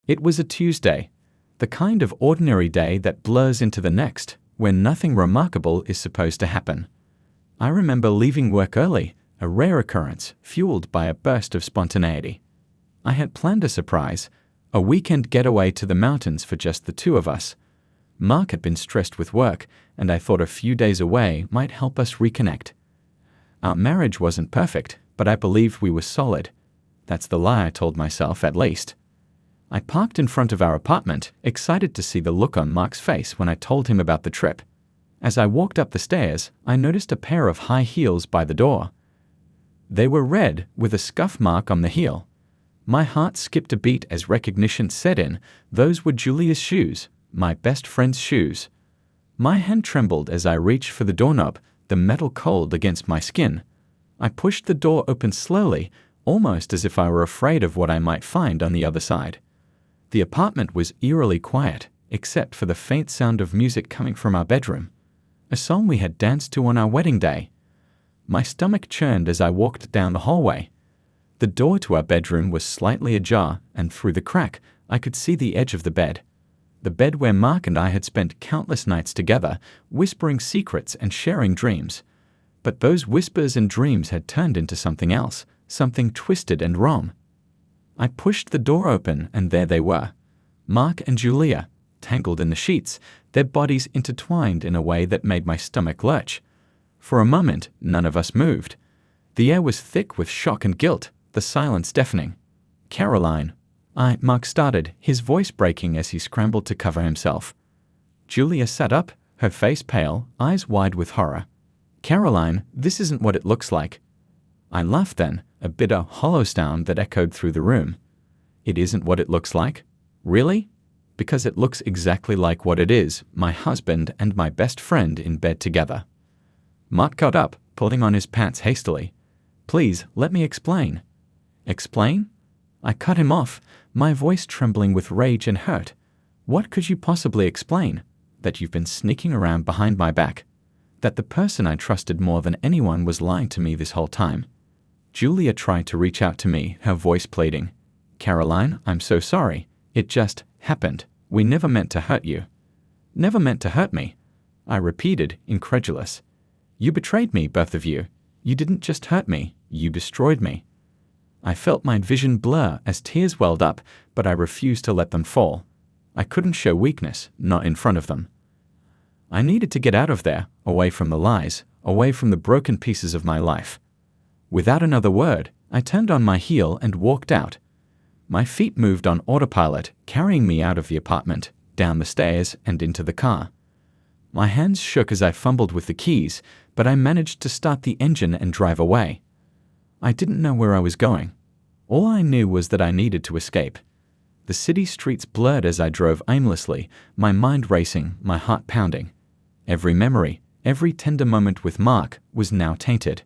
It was a Tuesday, the kind of ordinary day that blurs into the next, when nothing remarkable is supposed to happen. I remember leaving work early, a rare occurrence, fueled by a burst of spontaneity. I had planned a surprise, a weekend getaway to the mountains for just the two of us. Mark had been stressed with work, and I thought a few days away might help us reconnect. Our marriage wasn't perfect, but I believed we were solid. That's the lie I told myself, at least. I parked in front of our apartment, excited to see the look on Mark's face when I told him about the trip. As I walked up the stairs, I noticed a pair of high heels by the door. They were red, with a scuff mark on the heel. My heart skipped a beat as recognition set in. Those were Julia's shoes, my best friend's shoes. My hand trembled as I reached for the doorknob, the metal cold against my skin. I pushed the door open slowly, almost as if I were afraid of what I might find on the other side. The apartment was eerily quiet, except for the faint sound of music coming from our bedroom, a song we had danced to on our wedding day. My stomach churned as I walked down the hallway. The door to our bedroom was slightly ajar, and through the crack, I could see the edge of the bed where Mark and I had spent countless nights together, whispering secrets and sharing dreams. But those whispers and dreams had turned into something else, something twisted and wrong. I pushed the door open, and there they were, Mark and Julia, tangled in the sheets, their bodies intertwined in a way that made my stomach lurch. For a moment, none of us moved. The air was thick with shock and guilt, the silence deafening. "Caroline," Mark started, his voice breaking as he scrambled to cover himself. Julia sat up, her face pale, eyes wide with horror. "Caroline, this isn't what it looks like." I laughed then, a bitter, hollow sound that echoed through the room. "It isn't what it looks like? Really?" "Because it looks exactly like what it is, my husband and my best friend in bed together." Mark got up, pulling on his pants hastily. "Please, let me explain." "Explain?" I cut him off, my voice trembling with rage and hurt. "What could you possibly explain? That you've been sneaking around behind my back? That the person I trusted more than anyone was lying to me this whole time?" Julia tried to reach out to me, her voice pleading. "Caroline, I'm so sorry. It just happened. We never meant to hurt you." "Never meant to hurt me?" I repeated, incredulous. "You betrayed me, both of you. You didn't just hurt me, you destroyed me." I felt my vision blur as tears welled up, but I refused to let them fall. I couldn't show weakness, not in front of them. I needed to get out of there, away from the lies, away from the broken pieces of my life. Without another word, I turned on my heel and walked out. My feet moved on autopilot, carrying me out of the apartment, down the stairs, and into the car. My hands shook as I fumbled with the keys, but I managed to start the engine and drive away. I didn't know where I was going. All I knew was that I needed to escape. The city streets blurred as I drove aimlessly, my mind racing, my heart pounding. Every memory, every tender moment with Mark was now tainted.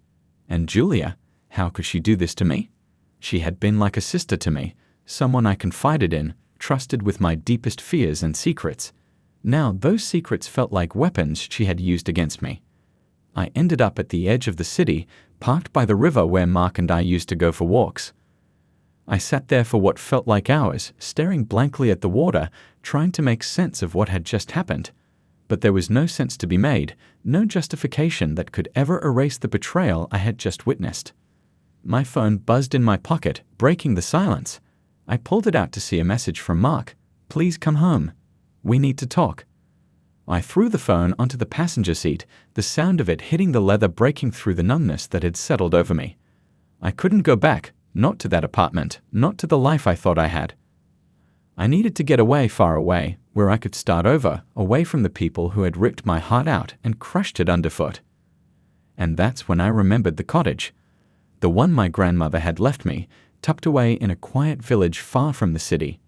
And Julia, how could she do this to me? She had been like a sister to me, someone I confided in, trusted with my deepest fears and secrets. Now those secrets felt like weapons she had used against me. I ended up at the edge of the city, parked by the river where Mark and I used to go for walks. I sat there for what felt like hours, staring blankly at the water, trying to make sense of what had just happened. But there was no sense to be made, no justification that could ever erase the betrayal I had just witnessed. My phone buzzed in my pocket, breaking the silence. I pulled it out to see a message from Mark. "Please come home. We need to talk." I threw the phone onto the passenger seat, the sound of it hitting the leather breaking through the numbness that had settled over me. I couldn't go back, not to that apartment, not to the life I thought I had. I needed to get away, far away, where I could start over, away from the people who had ripped my heart out and crushed it underfoot. And that's when I remembered the cottage, the one my grandmother had left me, tucked away in a quiet village far from the city.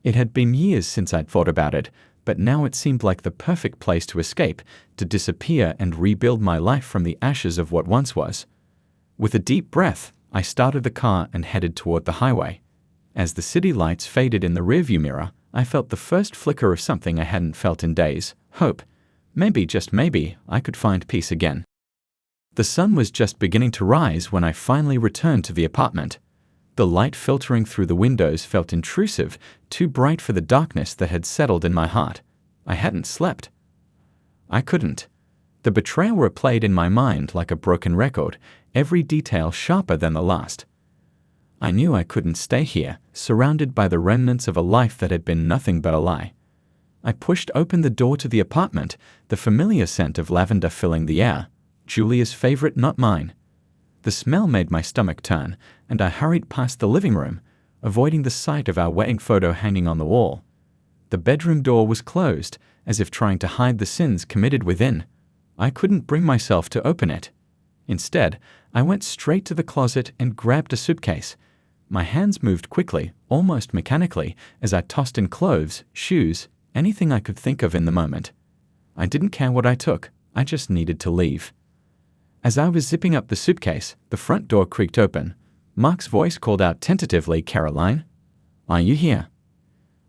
It had been years since I'd thought about it, but now it seemed like the perfect place to escape, to disappear and rebuild my life from the ashes of what once was. With a deep breath, I started the car and headed toward the highway. As the city lights faded in the rearview mirror, I felt the first flicker of something I hadn't felt in days, hope. Maybe, just maybe, I could find peace again. The sun was just beginning to rise when I finally returned to the apartment. The light filtering through the windows felt intrusive, too bright for the darkness that had settled in my heart. I hadn't slept. I couldn't. The betrayal replayed in my mind like a broken record, every detail sharper than the last. I knew I couldn't stay here, surrounded by the remnants of a life that had been nothing but a lie. I pushed open the door to the apartment, the familiar scent of lavender filling the air. Julia's favorite, not mine. The smell made my stomach turn, and I hurried past the living room, avoiding the sight of our wedding photo hanging on the wall. The bedroom door was closed, as if trying to hide the sins committed within. I couldn't bring myself to open it. Instead, I went straight to the closet and grabbed a suitcase. My hands moved quickly, almost mechanically, as I tossed in clothes, shoes, anything I could think of in the moment. I didn't care what I took, I just needed to leave. As I was zipping up the suitcase, the front door creaked open. Mark's voice called out tentatively, "Caroline? Are you here?"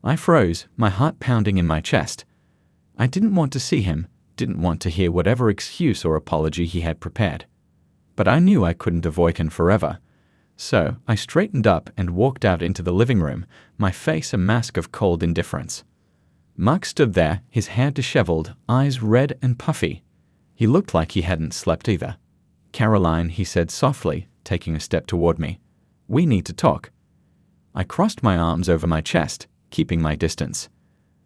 I froze, my heart pounding in my chest. I didn't want to see him, didn't want to hear whatever excuse or apology he had prepared. But I knew I couldn't avoid him forever. So I straightened up and walked out into the living room, my face a mask of cold indifference. Mark stood there, his hair disheveled, eyes red and puffy. He looked like he hadn't slept either. "Caroline," he said softly, taking a step toward me. "We need to talk." I crossed my arms over my chest, keeping my distance.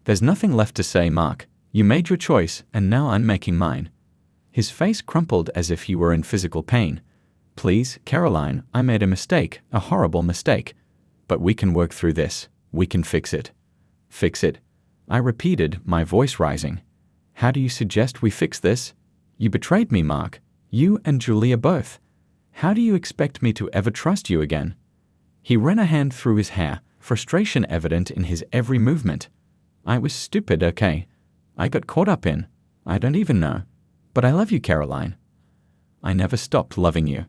"There's nothing left to say, Mark. You made your choice, and now I'm making mine." His face crumpled as if he were in physical pain. "Please, Caroline, I made a mistake, a horrible mistake. But we can work through this. We can fix it." "Fix it?" I repeated, my voice rising. "How do you suggest we fix this? You betrayed me, Mark. You and Julia both. How do you expect me to ever trust you again?" He ran a hand through his hair, frustration evident in his every movement. "I was stupid, okay? I got caught up in. I don't even know. But I love you, Caroline. I never stopped loving you."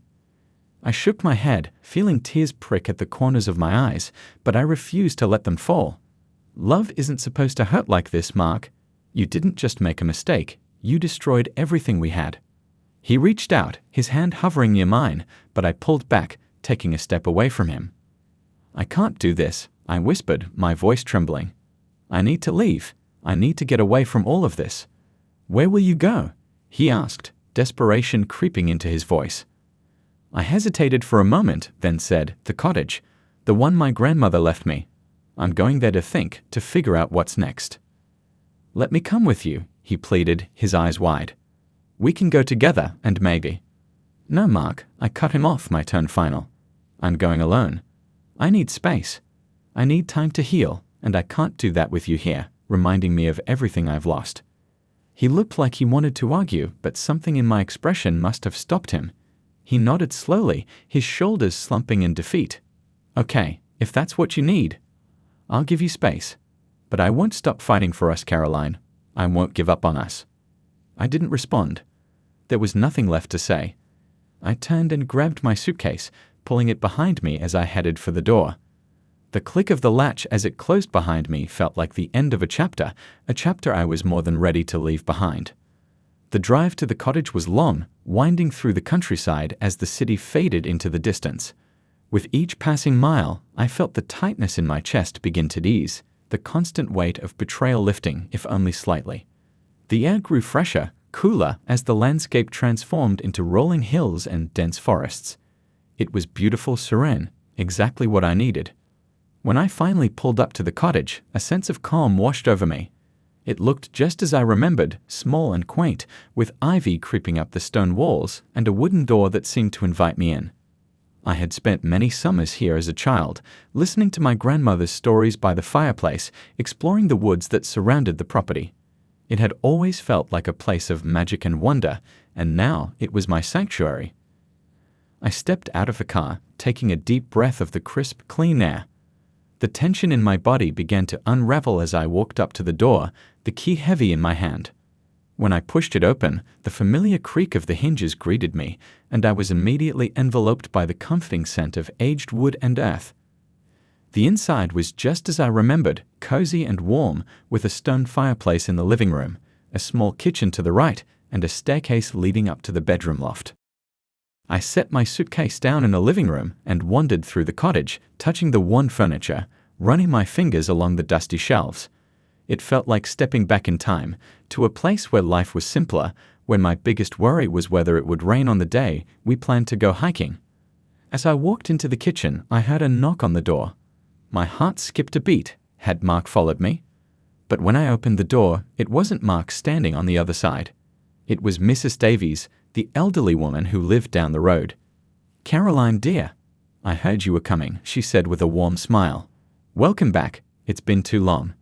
I shook my head, feeling tears prick at the corners of my eyes, but I refused to let them fall. "Love isn't supposed to hurt like this, Mark. You didn't just make a mistake. You destroyed everything we had." He reached out, his hand hovering near mine, but I pulled back, taking a step away from him. "I can't do this," I whispered, my voice trembling. "I need to leave. I need to get away from all of this." "Where will you go?" he asked, desperation creeping into his voice. I hesitated for a moment, then said, "The cottage. The one my grandmother left me. I'm going there to think, to figure out what's next." "Let me come with you," he pleaded, his eyes wide. "We can go together, and maybe—" "No, Mark," I cut him off, my turn final. "I'm going alone. I need space. I need time to heal, and I can't do that with you here, reminding me of everything I've lost." He looked like he wanted to argue, but something in my expression must have stopped him. He nodded slowly, his shoulders slumping in defeat. "Okay, if that's what you need, I'll give you space. But I won't stop fighting for us, Caroline. I won't give up on us." I didn't respond. There was nothing left to say. I turned and grabbed my suitcase, pulling it behind me as I headed for the door. The click of the latch as it closed behind me felt like the end of a chapter I was more than ready to leave behind. The drive to the cottage was long, winding through the countryside as the city faded into the distance. With each passing mile, I felt the tightness in my chest begin to ease, the constant weight of betrayal lifting, if only slightly. The air grew fresher, cooler, as the landscape transformed into rolling hills and dense forests. It was beautiful, serene, exactly what I needed. When I finally pulled up to the cottage, a sense of calm washed over me. It looked just as I remembered, small and quaint, with ivy creeping up the stone walls and a wooden door that seemed to invite me in. I had spent many summers here as a child, listening to my grandmother's stories by the fireplace, exploring the woods that surrounded the property. It had always felt like a place of magic and wonder, and now it was my sanctuary. I stepped out of the car, taking a deep breath of the crisp, clean air. The tension in my body began to unravel as I walked up to the door, the key heavy in my hand. When I pushed it open, the familiar creak of the hinges greeted me, and I was immediately enveloped by the comforting scent of aged wood and earth. The inside was just as I remembered, cozy and warm, with a stone fireplace in the living room, a small kitchen to the right, and a staircase leading up to the bedroom loft. I set my suitcase down in the living room and wandered through the cottage, touching the worn furniture, running my fingers along the dusty shelves. It felt like stepping back in time, to a place where life was simpler, when my biggest worry was whether it would rain on the day we planned to go hiking. As I walked into the kitchen, I heard a knock on the door. My heart skipped a beat. Had Mark followed me? But when I opened the door, it wasn't Mark standing on the other side. It was Mrs. Davies, the elderly woman who lived down the road. "Caroline, dear, I heard you were coming," she said with a warm smile. "Welcome back. It's been too long."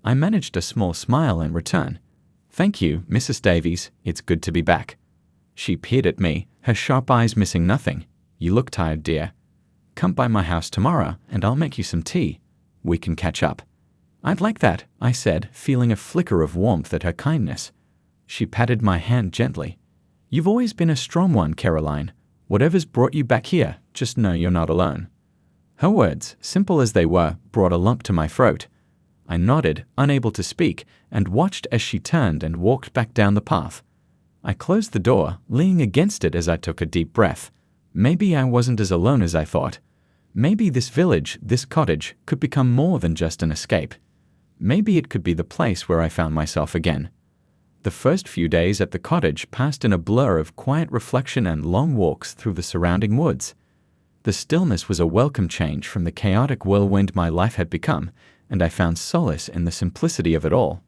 I managed a small smile in return. "Thank you, Mrs. Davies. It's good to be back." She peered at me, her sharp eyes missing nothing. "You look tired, dear. Come by my house tomorrow, and I'll make you some tea. We can catch up." "I'd like that," I said, feeling a flicker of warmth at her kindness. She patted my hand gently. "You've always been a strong one, Caroline. Whatever's brought you back here, just know you're not alone." Her words, simple as they were, brought a lump to my throat. I nodded, unable to speak, and watched as she turned and walked back down the path. I closed the door, leaning against it as I took a deep breath. Maybe I wasn't as alone as I thought. Maybe this village, this cottage, could become more than just an escape. Maybe it could be the place where I found myself again. The first few days at the cottage passed in a blur of quiet reflection and long walks through the surrounding woods. The stillness was a welcome change from the chaotic whirlwind my life had become, and I found solace in the simplicity of it all.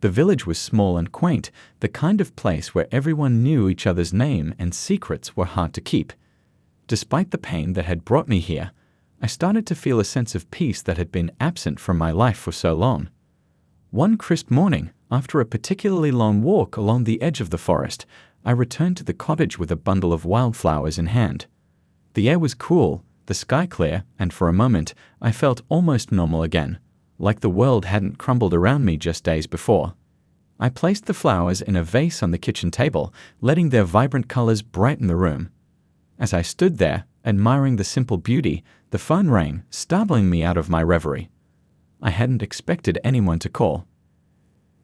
The village was small and quaint, the kind of place where everyone knew each other's name and secrets were hard to keep. Despite the pain that had brought me here, I started to feel a sense of peace that had been absent from my life for so long. One crisp morning, after a particularly long walk along the edge of the forest, I returned to the cottage with a bundle of wildflowers in hand. The air was cool, the sky clear, and for a moment I felt almost normal again, like the world hadn't crumbled around me just days before. I placed the flowers in a vase on the kitchen table, letting their vibrant colors brighten the room. As I stood there, admiring the simple beauty, the phone rang, startling me out of my reverie. I hadn't expected anyone to call.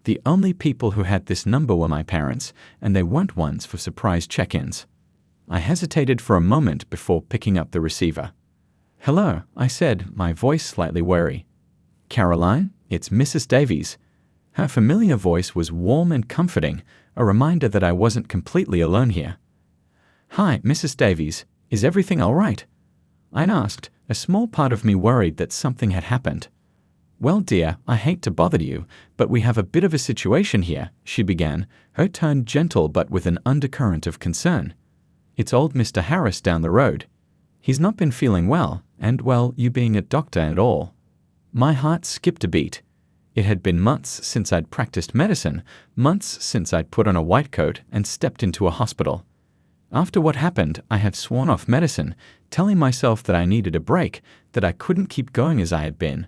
The only people who had this number were my parents, and they weren't ones for surprise check-ins. I hesitated for a moment before picking up the receiver. "Hello," I said, my voice slightly wary. "Caroline, it's Mrs. Davies." Her familiar voice was warm and comforting, a reminder that I wasn't completely alone here. "Hi, Mrs. Davies. Is everything all right?" I asked, a small part of me worried that something had happened. "Well, dear, I hate to bother you, but we have a bit of a situation here," she began, her tone gentle but with an undercurrent of concern. "It's old Mr. Harris down the road. He's not been feeling well, and, well, you being a doctor and all." My heart skipped a beat. It had been months since I'd practiced medicine, months since I'd put on a white coat and stepped into a hospital. After what happened, I had sworn off medicine, telling myself that I needed a break, that I couldn't keep going as I had been.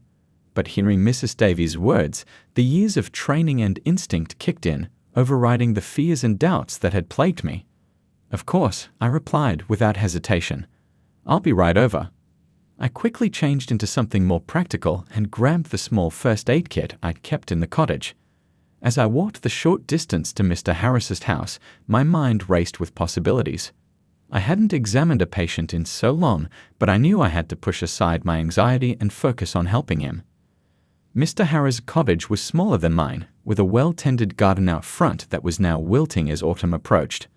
But hearing Mrs. Davies' words, the years of training and instinct kicked in, overriding the fears and doubts that had plagued me. "Of course," I replied without hesitation. "I'll be right over." I quickly changed into something more practical and grabbed the small first aid kit I'd kept in the cottage. As I walked the short distance to Mr. Harris's house, my mind raced with possibilities. I hadn't examined a patient in so long, but I knew I had to push aside my anxiety and focus on helping him. Mr. Harris's cottage was smaller than mine, with a well-tended garden out front that was now wilting as autumn approached.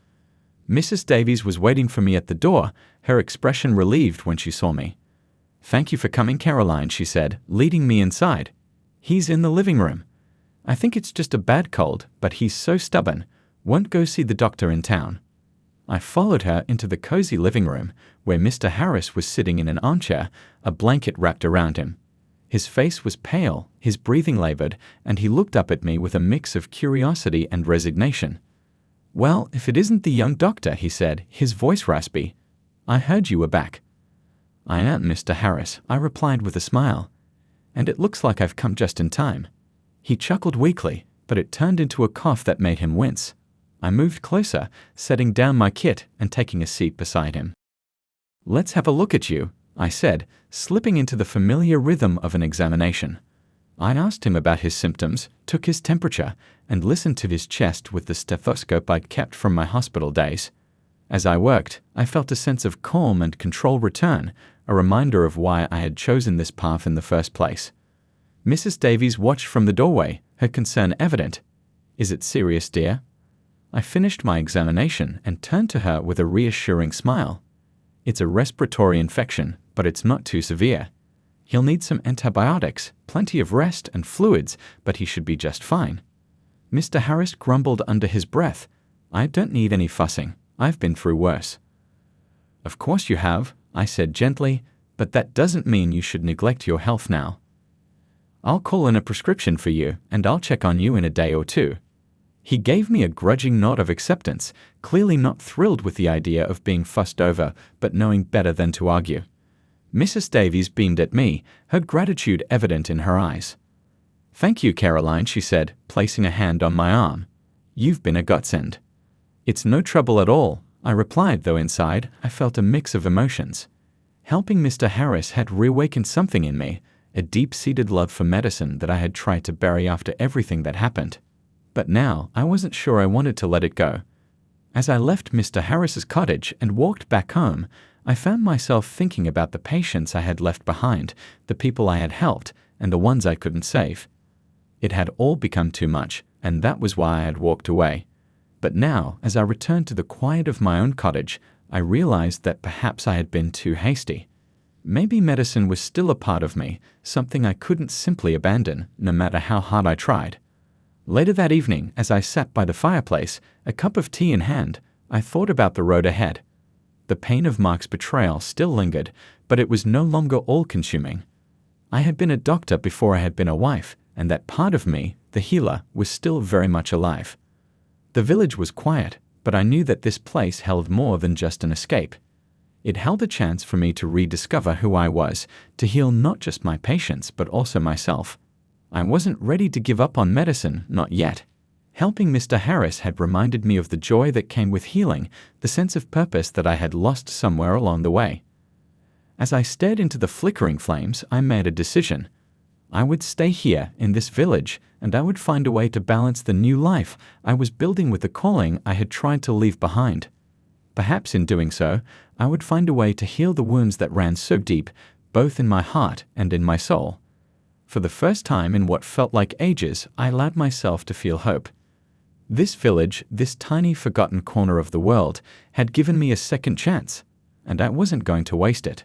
Mrs. Davies was waiting for me at the door, her expression relieved when she saw me. "Thank you for coming, Caroline," she said, leading me inside. "He's in the living room. I think it's just a bad cold, but he's so stubborn. Won't go see the doctor in town." I followed her into the cozy living room, where Mr. Harris was sitting in an armchair, a blanket wrapped around him. His face was pale, his breathing labored, and he looked up at me with a mix of curiosity and resignation. "Well, if it isn't the young doctor," he said, his voice raspy. "I heard you were back." "I am, Mr. Harris," I replied with a smile. "And it looks like I've come just in time." He chuckled weakly, but it turned into a cough that made him wince. I moved closer, setting down my kit and taking a seat beside him. "Let's have a look at you," I said, slipping into the familiar rhythm of an examination. I asked him about his symptoms, took his temperature, and listened to his chest with the stethoscope I'd kept from my hospital days. As I worked, I felt a sense of calm and control return, a reminder of why I had chosen this path in the first place. Mrs. Davies watched from the doorway, her concern evident. "Is it serious, dear?" I finished my examination and turned to her with a reassuring smile. "It's a respiratory infection, but it's not too severe. He'll need some antibiotics, plenty of rest and fluids, but he should be just fine." Mr. Harris grumbled under his breath. "I don't need any fussing. I've been through worse." "Of course you have," I said gently, "but that doesn't mean you should neglect your health now. I'll call in a prescription for you, and I'll check on you in a day or two." He gave me a grudging nod of acceptance, clearly not thrilled with the idea of being fussed over, but knowing better than to argue. Mrs. Davies beamed at me, her gratitude evident in her eyes. "Thank you, Caroline," she said, placing a hand on my arm. "You've been a godsend." "It's no trouble at all," I replied, though inside I felt a mix of emotions. Helping Mr. Harris had reawakened something in me, a deep-seated love for medicine that I had tried to bury after everything that happened. But now I wasn't sure I wanted to let it go. As I left Mr. Harris's cottage and walked back home, I found myself thinking about the patients I had left behind, the people I had helped, and the ones I couldn't save. It had all become too much, and that was why I had walked away. But now, as I returned to the quiet of my own cottage, I realized that perhaps I had been too hasty. Maybe medicine was still a part of me, something I couldn't simply abandon, no matter how hard I tried. Later that evening, as I sat by the fireplace, a cup of tea in hand, I thought about the road ahead. The pain of Mark's betrayal still lingered, but it was no longer all-consuming. I had been a doctor before I had been a wife, and that part of me, the healer, was still very much alive. The village was quiet, but I knew that this place held more than just an escape. It held a chance for me to rediscover who I was, to heal not just my patients, but also myself. I wasn't ready to give up on medicine, not yet. Helping Mr. Harris had reminded me of the joy that came with healing, the sense of purpose that I had lost somewhere along the way. As I stared into the flickering flames, I made a decision. I would stay here, in this village, and I would find a way to balance the new life I was building with the calling I had tried to leave behind. Perhaps in doing so, I would find a way to heal the wounds that ran so deep, both in my heart and in my soul. For the first time in what felt like ages, I allowed myself to feel hope. This village, this tiny forgotten corner of the world, had given me a second chance, and I wasn't going to waste it.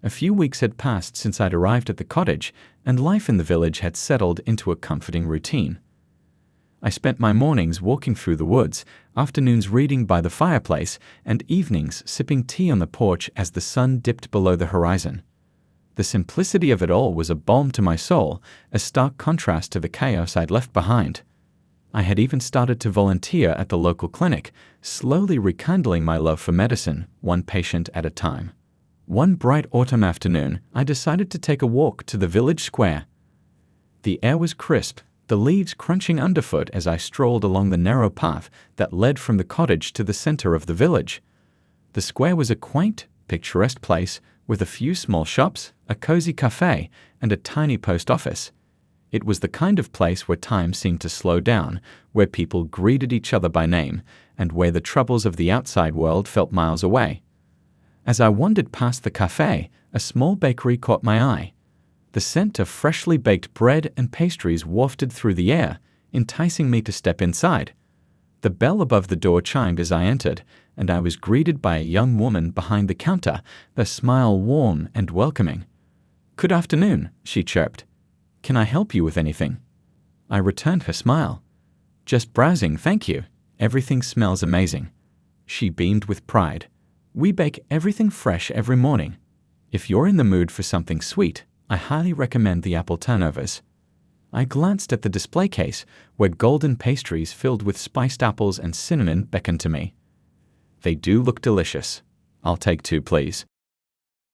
A few weeks had passed since I'd arrived at the cottage, and life in the village had settled into a comforting routine. I spent my mornings walking through the woods, afternoons reading by the fireplace, and evenings sipping tea on the porch as the sun dipped below the horizon. The simplicity of it all was a balm to my soul, a stark contrast to the chaos I'd left behind. I had even started to volunteer at the local clinic, slowly rekindling my love for medicine, one patient at a time. One bright autumn afternoon, I decided to take a walk to the village square. The air was crisp, the leaves crunching underfoot as I strolled along the narrow path that led from the cottage to the center of the village. The square was a quaint, picturesque place with a few small shops, a cozy cafe, and a tiny post office. It was the kind of place where time seemed to slow down, where people greeted each other by name, and where the troubles of the outside world felt miles away. As I wandered past the cafe, a small bakery caught my eye. The scent of freshly baked bread and pastries wafted through the air, enticing me to step inside. The bell above the door chimed as I entered, and I was greeted by a young woman behind the counter, her smile warm and welcoming. "Good afternoon," she chirped. "Can I help you with anything?" I returned her smile. "Just browsing, thank you. Everything smells amazing." She beamed with pride. "We bake everything fresh every morning. If you're in the mood for something sweet, I highly recommend the apple turnovers." I glanced at the display case, where golden pastries filled with spiced apples and cinnamon beckoned to me. "They do look delicious. I'll take 2, please."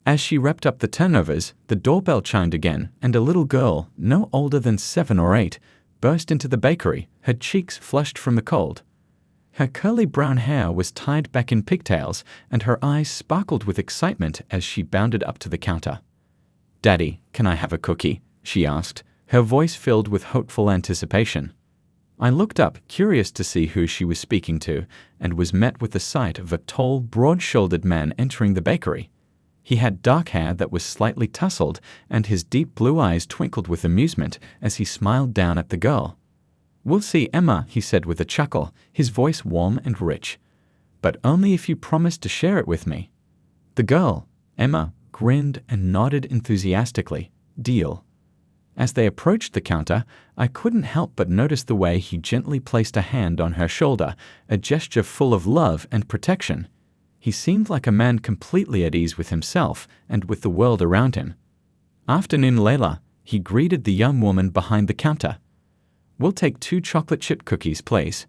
As she wrapped up the turnovers, the doorbell chimed again, and a little girl, no older than 7 or 8, burst into the bakery, her cheeks flushed from the cold. Her curly brown hair was tied back in pigtails, and her eyes sparkled with excitement as she bounded up to the counter. "Daddy, can I have a cookie?" she asked, her voice filled with hopeful anticipation. I looked up, curious to see who she was speaking to, and was met with the sight of a tall, broad-shouldered man entering the bakery. He had dark hair that was slightly tousled, and his deep blue eyes twinkled with amusement as he smiled down at the girl. "We'll see, Emma," he said with a chuckle, his voice warm and rich. "But only if you promise to share it with me." The girl, Emma, grinned and nodded enthusiastically. "Deal." As they approached the counter, I couldn't help but notice the way he gently placed a hand on her shoulder, a gesture full of love and protection. He seemed like a man completely at ease with himself and with the world around him. "Afternoon, Layla," he greeted the young woman behind the counter. "We'll take 2 chocolate chip cookies, please."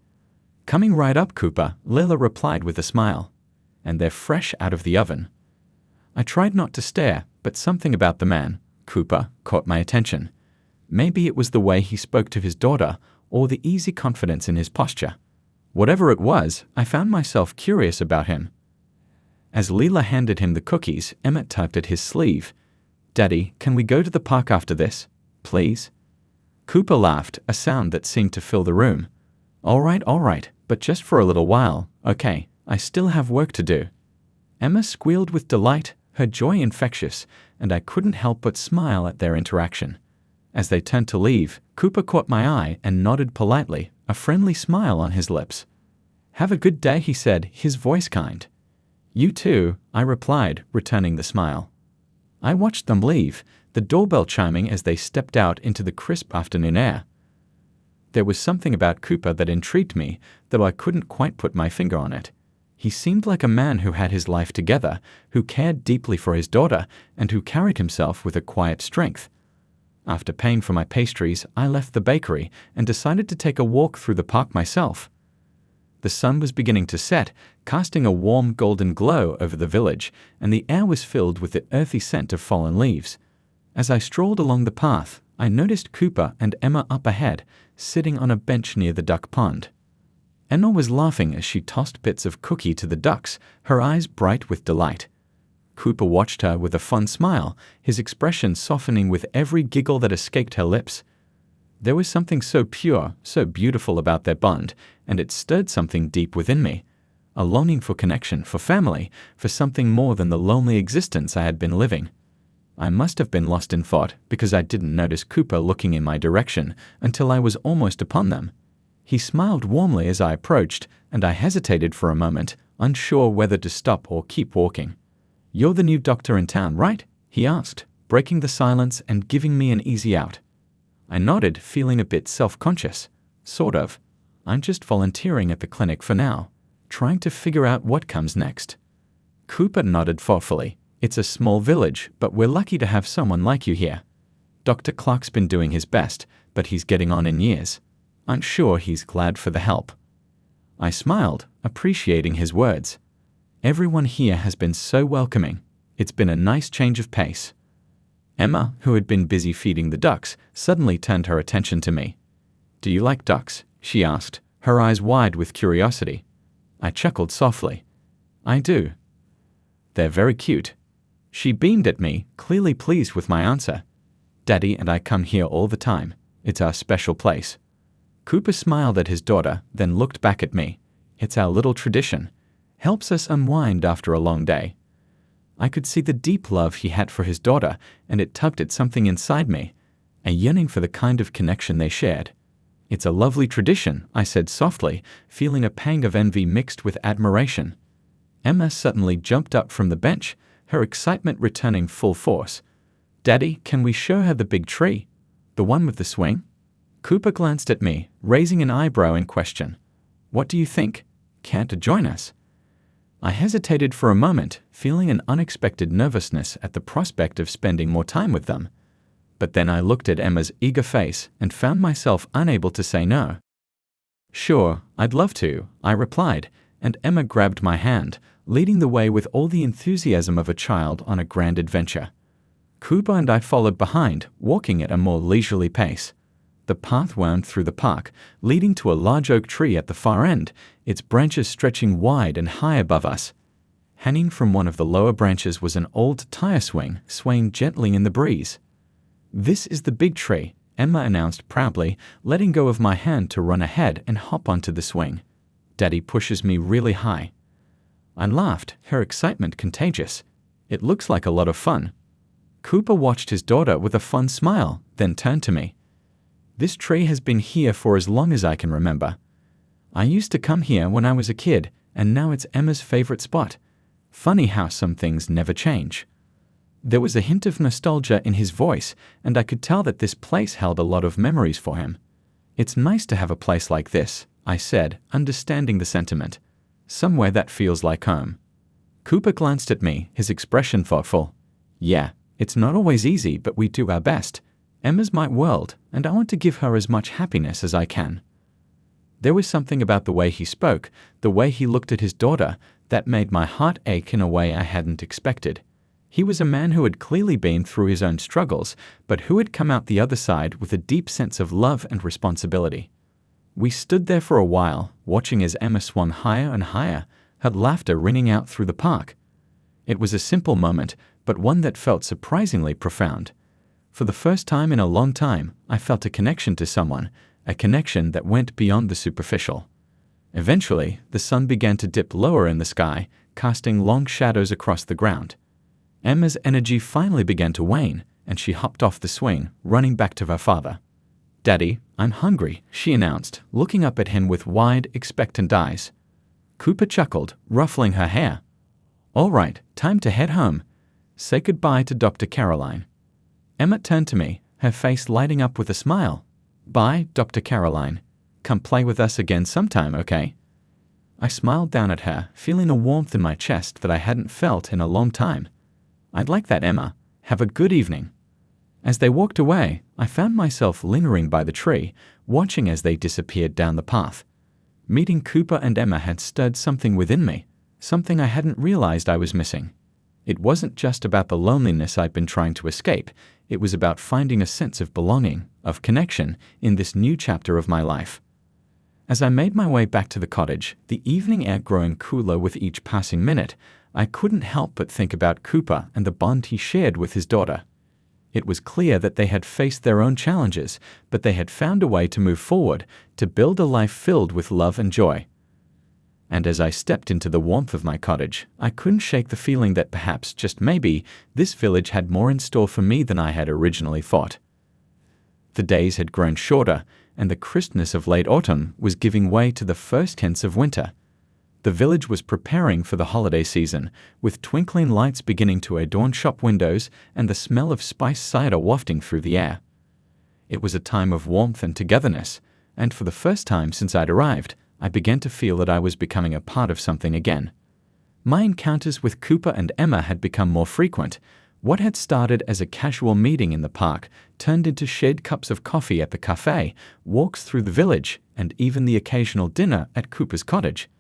"Coming right up, Cooper," Layla replied with a smile. "And they're fresh out of the oven." I tried not to stare, but something about the man, Cooper, caught my attention. Maybe it was the way he spoke to his daughter, or the easy confidence in his posture. Whatever it was, I found myself curious about him. As Leela handed him the cookies, Emmett tugged at his sleeve. "Daddy, can we go to the park after this? Please?" Cooper laughed, a sound that seemed to fill the room. All right, but just for a little while, okay, I still have work to do." Emma squealed with delight, her joy infectious, and I couldn't help but smile at their interaction. As they turned to leave, Cooper caught my eye and nodded politely, a friendly smile on his lips. "Have a good day," he said, his voice kind. "You too," I replied, returning the smile. I watched them leave, the doorbell chiming as they stepped out into the crisp afternoon air. There was something about Cooper that intrigued me, though I couldn't quite put my finger on it. He seemed like a man who had his life together, who cared deeply for his daughter, and who carried himself with a quiet strength. After paying for my pastries, I left the bakery and decided to take a walk through the park myself. The sun was beginning to set, casting a warm golden glow over the village, and the air was filled with the earthy scent of fallen leaves. As I strolled along the path, I noticed Cooper and Emma up ahead, sitting on a bench near the duck pond. Emma was laughing as she tossed bits of cookie to the ducks, her eyes bright with delight. Cooper watched her with a fond smile, his expression softening with every giggle that escaped her lips. There was something so pure, so beautiful about their bond, and it stirred something deep within me. A longing for connection, for family, for something more than the lonely existence I had been living. I must have been lost in thought because I didn't notice Cooper looking in my direction until I was almost upon them. He smiled warmly as I approached, and I hesitated for a moment, unsure whether to stop or keep walking. "You're the new doctor in town, right?" he asked, breaking the silence and giving me an easy out. I nodded, feeling a bit self-conscious. "Sort of. I'm just volunteering at the clinic for now, trying to figure out what comes next." Cooper nodded thoughtfully. "It's a small village, but we're lucky to have someone like you here. Dr. Clark's been doing his best, but he's getting on in years. I'm sure he's glad for the help." I smiled, appreciating his words. Everyone here has been so welcoming. It's been a nice change of pace. Emma, who had been busy feeding the ducks, suddenly turned her attention to me. "Do you like ducks?" she asked, her eyes wide with curiosity. I chuckled softly. "I do. They're very cute." She beamed at me, clearly pleased with my answer. "Daddy and I come here all the time. It's our special place." Cooper smiled at his daughter, then looked back at me. "It's our little tradition. Helps us unwind after a long day." I could see the deep love he had for his daughter, and it tugged at something inside me, a yearning for the kind of connection they shared. "It's a lovely tradition," I said softly, feeling a pang of envy mixed with admiration. Emma suddenly jumped up from the bench, her excitement returning full force. "Daddy, can we show her the big tree? The one with the swing?" Cooper glanced at me, raising an eyebrow in question. "What do you think? Can't join us?" I hesitated for a moment, feeling an unexpected nervousness at the prospect of spending more time with them. But then I looked at Emma's eager face and found myself unable to say no. "Sure, I'd love to," I replied, and Emma grabbed my hand, leading the way with all the enthusiasm of a child on a grand adventure. Cooper and I followed behind, walking at a more leisurely pace. The path wound through the park, leading to a large oak tree at the far end, its branches stretching wide and high above us. Hanging from one of the lower branches was an old tire swing, swaying gently in the breeze. "This is the big tree," Emma announced proudly, letting go of my hand to run ahead and hop onto the swing. Daddy pushes me really high. I laughed, her excitement contagious. It looks like a lot of fun. Cooper watched his daughter with a fun smile, then turned to me. This tree has been here for as long as I can remember. I used to come here when I was a kid, and now it's Emma's favorite spot. Funny how some things never change. There was a hint of nostalgia in his voice, and I could tell that this place held a lot of memories for him. It's nice to have a place like this, I said, understanding the sentiment. Somewhere that feels like home. Cooper glanced at me, his expression thoughtful. Yeah, it's not always easy, but we do our best. Emma's my world, and I want to give her as much happiness as I can. There was something about the way he spoke, the way he looked at his daughter, that made my heart ache in a way I hadn't expected. He was a man who had clearly been through his own struggles, but who had come out the other side with a deep sense of love and responsibility. We stood there for a while, watching as Emma swung higher and higher, her laughter ringing out through the park. It was a simple moment, but one that felt surprisingly profound. For the first time in a long time, I felt a connection to someone, a connection that went beyond the superficial. Eventually, the sun began to dip lower in the sky, casting long shadows across the ground. Emma's energy finally began to wane, and she hopped off the swing, running back to her father. "Daddy, I'm hungry," she announced, looking up at him with wide, expectant eyes. Cooper chuckled, ruffling her hair. "All right, time to head home. Say goodbye to Dr. Caroline." Emma turned to me, her face lighting up with a smile. "Bye, Dr. Caroline. Come play with us again sometime, okay?" I smiled down at her, feeling a warmth in my chest that I hadn't felt in a long time. "I'd like that, Emma. Have a good evening." As they walked away, I found myself lingering by the tree, watching as they disappeared down the path. Meeting Cooper and Emma had stirred something within me, something I hadn't realized I was missing. It wasn't just about the loneliness I'd been trying to escape, it was about finding a sense of belonging, of connection, in this new chapter of my life. As I made my way back to the cottage, the evening air growing cooler with each passing minute, I couldn't help but think about Cooper and the bond he shared with his daughter. It was clear that they had faced their own challenges, but they had found a way to move forward, to build a life filled with love and joy. And as I stepped into the warmth of my cottage, I couldn't shake the feeling that perhaps, just maybe, this village had more in store for me than I had originally thought. The days had grown shorter, and the crispness of late autumn was giving way to the first hints of winter. The village was preparing for the holiday season, with twinkling lights beginning to adorn shop windows and the smell of spiced cider wafting through the air. It was a time of warmth and togetherness, and for the first time since I'd arrived, I began to feel that I was becoming a part of something again. My encounters with Cooper and Emma had become more frequent. What had started as a casual meeting in the park turned into shared cups of coffee at the cafe, walks through the village, and even the occasional dinner at Cooper's cottage.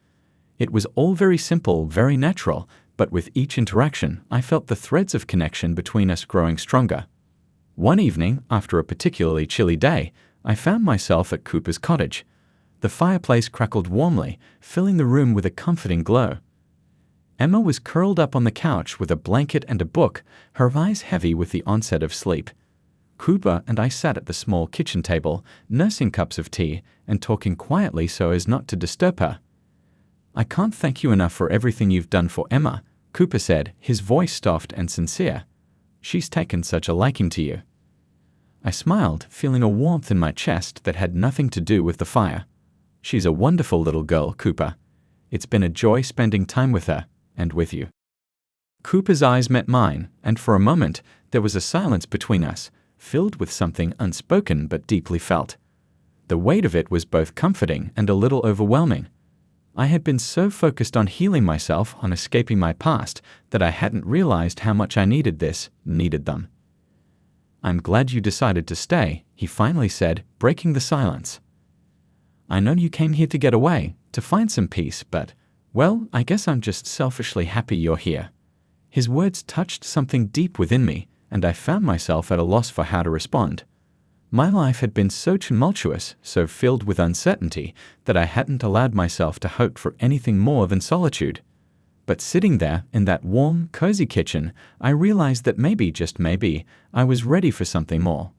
It was all very simple, very natural, but with each interaction, I felt the threads of connection between us growing stronger. One evening, after a particularly chilly day, I found myself at Cooper's cottage. The fireplace crackled warmly, filling the room with a comforting glow. Emma was curled up on the couch with a blanket and a book, her eyes heavy with the onset of sleep. Cooper and I sat at the small kitchen table, nursing cups of tea and talking quietly so as not to disturb her. "I can't thank you enough for everything you've done for Emma," Cooper said, his voice soft and sincere. "She's taken such a liking to you." I smiled, feeling a warmth in my chest that had nothing to do with the fire. "She's a wonderful little girl, Cooper. It's been a joy spending time with her, and with you." Cooper's eyes met mine, and for a moment there was a silence between us, filled with something unspoken but deeply felt. The weight of it was both comforting and a little overwhelming. I had been so focused on healing myself, on escaping my past, that I hadn't realized how much I needed them. "I'm glad you decided to stay," he finally said, breaking the silence. "I know you came here to get away, to find some peace, but, well, I guess I'm just selfishly happy you're here." His words touched something deep within me, and I found myself at a loss for how to respond. My life had been so tumultuous, so filled with uncertainty, that I hadn't allowed myself to hope for anything more than solitude. But sitting there, in that warm, cozy kitchen, I realized that maybe, just maybe, I was ready for something more.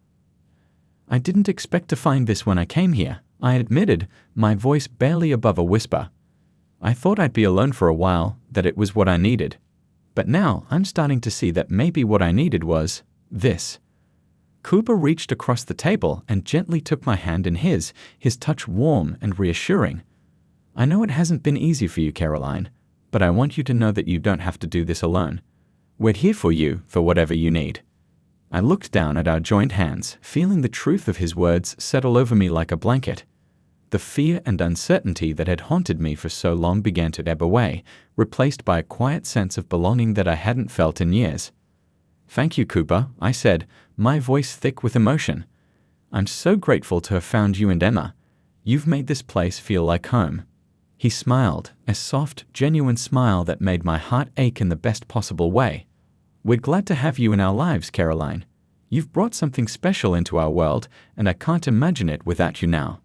I didn't expect to find this when I came here, I admitted, my voice barely above a whisper. I thought I'd be alone for a while, that it was what I needed. But now I'm starting to see that maybe what I needed was this. Cooper reached across the table and gently took my hand in his touch warm and reassuring. I know it hasn't been easy for you, Caroline, but I want you to know that you don't have to do this alone. We're here for you for whatever you need. I looked down at our joined hands, feeling the truth of his words settle over me like a blanket. The fear and uncertainty that had haunted me for so long began to ebb away, replaced by a quiet sense of belonging that I hadn't felt in years. Thank you, Cooper, I said, my voice thick with emotion. I'm so grateful to have found you and Emma. You've made this place feel like home. He smiled, a soft, genuine smile that made my heart ache in the best possible way. We're glad to have you in our lives, Caroline. You've brought something special into our world, and I can't imagine it without you now.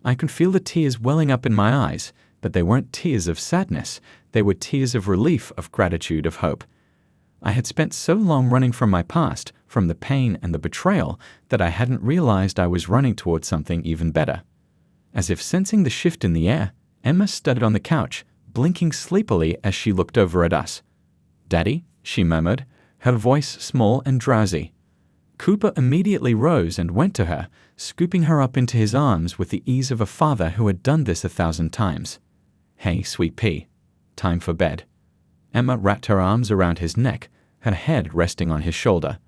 I could feel the tears welling up in my eyes, but they weren't tears of sadness. They were tears of relief, of gratitude, of hope. I had spent so long running from my past, from the pain and the betrayal, that I hadn't realized I was running towards something even better. As if sensing the shift in the air, Emma stood on the couch, blinking sleepily as she looked over at us. "Daddy," she murmured, her voice small and drowsy. Cooper immediately rose and went to her, scooping her up into his arms with the ease of a father who had done this 1,000 times. "Hey, sweet pea. Time for bed." Emma wrapped her arms around his neck, her head resting on his shoulder.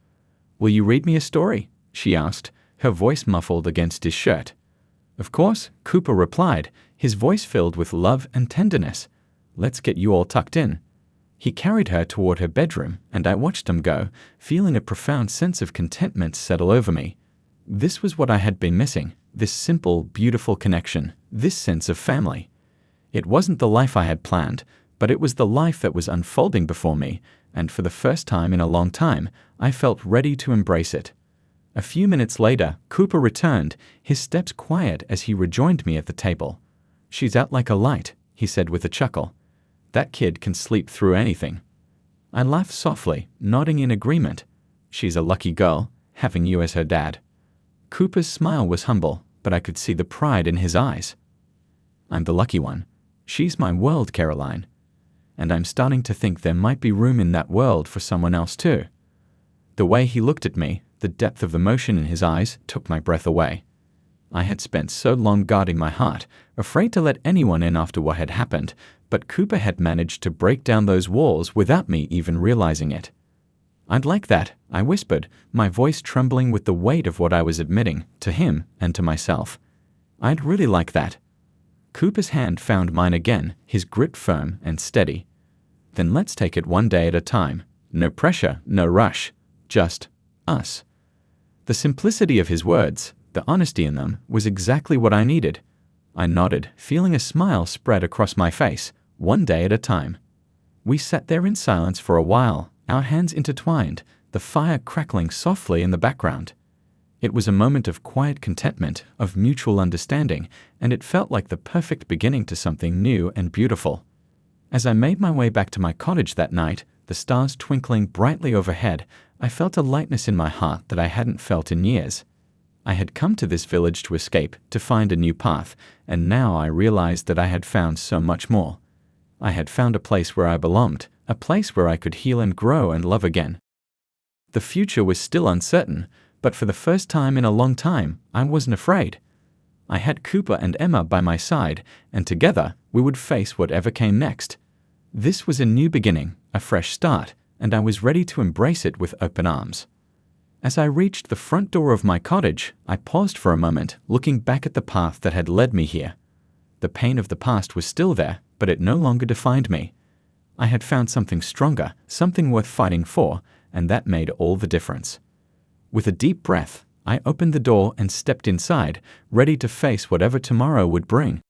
"Will you read me a story?" she asked, her voice muffled against his shirt. "Of course," Cooper replied, his voice filled with love and tenderness. "Let's get you all tucked in." He carried her toward her bedroom, and I watched him go, feeling a profound sense of contentment settle over me. This was what I had been missing, this simple, beautiful connection, this sense of family. It wasn't the life I had planned, but it was the life that was unfolding before me, and for the first time in a long time, I felt ready to embrace it. A few minutes later, Cooper returned, his steps quiet as he rejoined me at the table. "She's out like a light," he said with a chuckle. "That kid can sleep through anything." I laughed softly, nodding in agreement. "She's a lucky girl, having you as her dad." Cooper's smile was humble, but I could see the pride in his eyes. "I'm the lucky one. She's my world, Caroline. And I'm starting to think there might be room in that world for someone else too." The way he looked at me, the depth of emotion in his eyes, took my breath away. I had spent so long guarding my heart, afraid to let anyone in after what had happened, but Cooper had managed to break down those walls without me even realizing it. "I'd like that," I whispered, my voice trembling with the weight of what I was admitting, to him and to myself. "I'd really like that." Cooper's hand found mine again, his grip firm and steady. "Then let's take it one day at a time. No pressure, no rush. Just us." The simplicity of his words, the honesty in them, was exactly what I needed. I nodded, feeling a smile spread across my face, one day at a time. We sat there in silence for a while, our hands intertwined, the fire crackling softly in the background. It was a moment of quiet contentment, of mutual understanding, and it felt like the perfect beginning to something new and beautiful. As I made my way back to my cottage that night, the stars twinkling brightly overhead, I felt a lightness in my heart that I hadn't felt in years. I had come to this village to escape, to find a new path, and now I realized that I had found so much more. I had found a place where I belonged, a place where I could heal and grow and love again. The future was still uncertain, but for the first time in a long time, I wasn't afraid. I had Cooper and Emma by my side, and together we would face whatever came next. This was a new beginning, a fresh start, and I was ready to embrace it with open arms. As I reached the front door of my cottage, I paused for a moment, looking back at the path that had led me here. The pain of the past was still there, but it no longer defined me. I had found something stronger, something worth fighting for, and that made all the difference. With a deep breath, I opened the door and stepped inside, ready to face whatever tomorrow would bring.